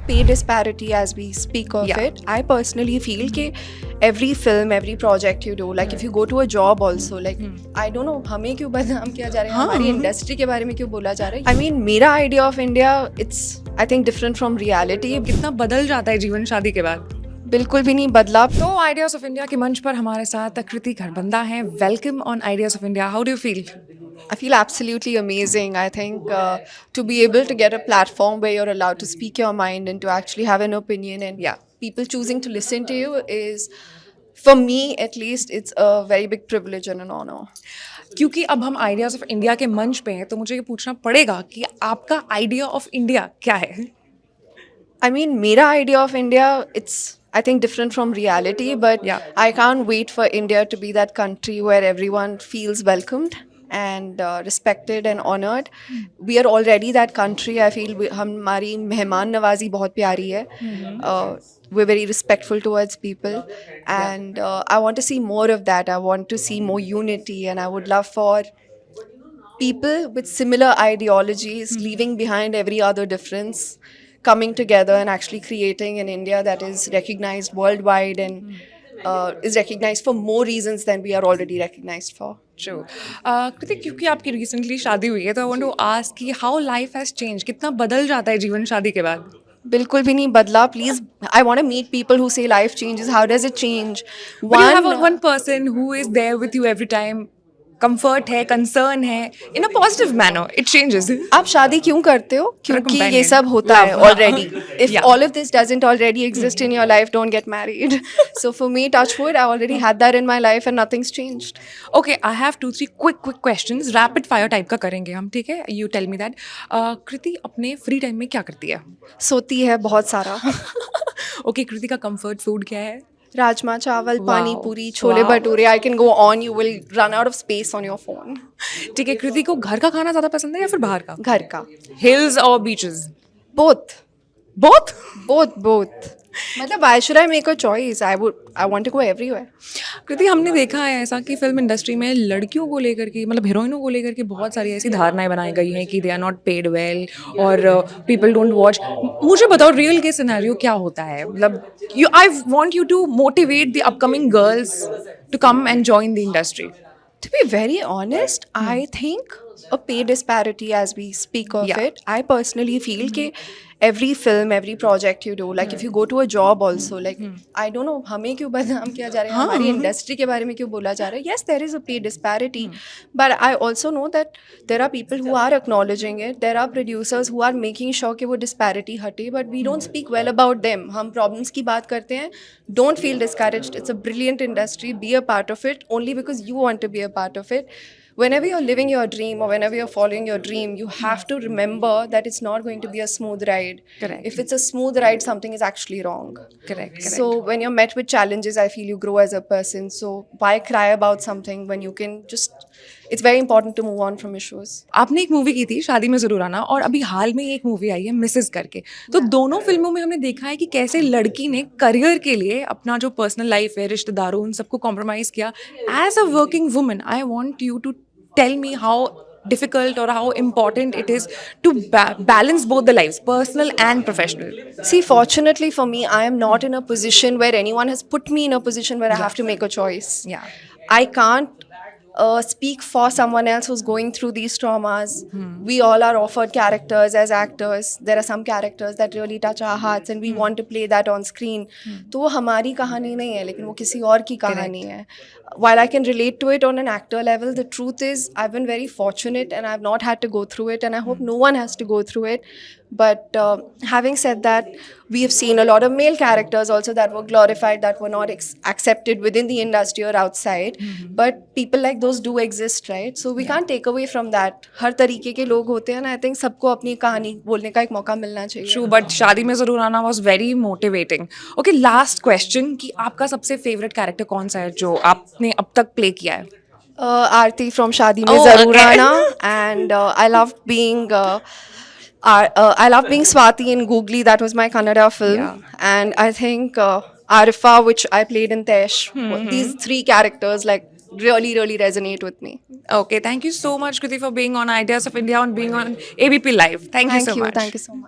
pay disparity as we speak of Yeah. it, I personally feel कि every film, every project you do, like if you go to a job also, like I don't know हमें क्यों बदनाम किया जा रहा है, हमारी industry के बारे में क्यों बोला जा रहा है. I mean मेरा idea of India, it's I think different from reality. कितना बदल जाता है जीवन शादी के बाद. बिल्कुल भी नहीं बदला. तो आइडियाज ऑफ इंडिया के मंच पर हमारे साथ कृति खरबंदा हैं. Welcome on ideas of India. How do you feel? I feel absolutely amazing. I think to be able to get a platform where you're allowed to speak your mind and to actually have an opinion and Yeah. people choosing to listen to you is, for me at least, it's a very big privilege and an honor. क्योंकि अब हम ideas of India के मंच पे हैं तो मुझे ये पूछना पड़ेगा कि आपका आइडिया ऑफ इंडिया क्या है? I mean, mera idea of India, it's I think different from reality, but Yeah. I can't wait for India to be that country where everyone feels welcomed and respected and honored. We are already that country. I feel हमारी मेहमान नवाजी बहुत प्यारी है. We're very respectful towards people, and I want to see more of that. I want to see more unity, and I would love for people with similar ideologies, leaving behind every other difference, coming together and actually creating an India that is recognized worldwide and is recognized for more reasons than we are already recognized for. True. कृति, क्योंकि आपकी recently शादी हुई है तो आई want to ask कि how life has change. कितना बदल जाता है जीवन शादी के बाद? बिल्कुल भी नहीं बदला. Please, I want to meet people who say life changes. How does it change? But you have one person who is there with you every time. Comfort है, कंसर्न है, in a positive manner. It changes. आप शादी क्यों करते हो? क्योंकि ये companion. सब होता है Love. already. If Yeah. all of this doesn't already exist in your life, don't get married. So for me, touch wood, I already had that in my life and nothing's changed. Okay, I have 2-3 quick questions. Rapid fire type का करेंगे हम, ठीक है? You tell me that. Kriti अपने free time में क्या करती है? सोती है बहुत सारा. ओके, कृति का कंफर्ट फूड क्या है? राजमा चावल, पानी Wow. पूरी, chole Wow. Bhature. I can go on. You will run out of space on your phone. ठीक है, कृति को घर का खाना ज़्यादा पसंद है या फिर बाहर का? घर का. हिल्स और बीचेस? Both. बोथ. Both. मतलब why should I make a choice? I want to go everywhere. कृति, हमने देखा है ऐसा कि फिल्म इंडस्ट्री में लड़कियों को लेकर के, मतलब हीरोइनों को लेकर के बहुत सारी ऐसी धारणाएं बनाई गई हैं कि they are not paid well और पीपल डोंट वॉच. मुझे बताओ रियल के सिनेरियो क्या होता है? मतलब I want you to motivate the upcoming girls to come and join the industry. To be very honest, I think a pay disparity as we speak of Yeah. it, I personally feel कि every film, every project you do, like if you go to a job also, like I don't know हमें क्यों बदनाम किया जा रहा है, हमारी industry के बारे में क्यों बोला जा रहा है. Yes, there is a pay disparity, but I also know that there are people who are acknowledging it. There are producers who are making sure कि वो disparity हटे, but we don't speak well about them. हम problems की बात करते हैं. Don't feel discouraged. It's a brilliant industry. Be a part of it only because you want to be a part of it. Whenever you're living your dream or whenever you're following your dream, you have to remember that it's not going to be a smooth ride. Correct. If it's a smooth ride, something is actually wrong. Correct. So when you're met with challenges, I feel you grow as a person. So why cry about something when you can just, it's very important to move on from issues. आपने एक movie की थी शादी में जरूर आना, और अभी हाल में एक मूवी आई है मिसेस करके. तो दोनों फिल्मों में हमने देखा है कि कैसे लड़की ने करियर के लिए अपना जो पर्सनल लाइफ है, रिश्तेदारों, उन सबको कॉम्प्रोमाइज किया. As a working woman, I want you to tell me how difficult or how important it is to balance both the lives, personal and professional. See, fortunately for me, I am not in a position where anyone has put me in a position where I have to make a choice. Yeah. I can't speak for someone else who's going through these traumas. We all are offered characters as actors. There are some characters that really touch our hearts and we want to play that on screen. तो वो हमारी कहानी नहीं है, लेकिन वो किसी और की कहानी है. While I can relate to it on an actor level, the truth is I've been very fortunate and I've not had to go through it, and I hope no one has to go through it. But having said that, we have seen a lot of male characters also that were glorified, that were not accepted within the industry or outside. But people like those do exist, right? So we can't take away from that. हर तरीके के लोग होते हैं, and I think सबको अपनी कहानी बोलने का एक मौका मिलना चाहिए. True, but शादी में जरूर आना was very motivating. Okay, last question कि आपका सबसे favorite character कौन सा है जो आपने अब तक play किया है? Aarti from शादी में Oh, ज़रूर okay. आना, and I loved being I love being Swati in Googly. That was my Kannada film. Yeah. And I think Arifa, which I played in Tesh, these three characters like really resonate with me. Okay, thank you so much, Kriti, for being on Ideas of India and being on ABP Live. Thank you so much. Thank you so much.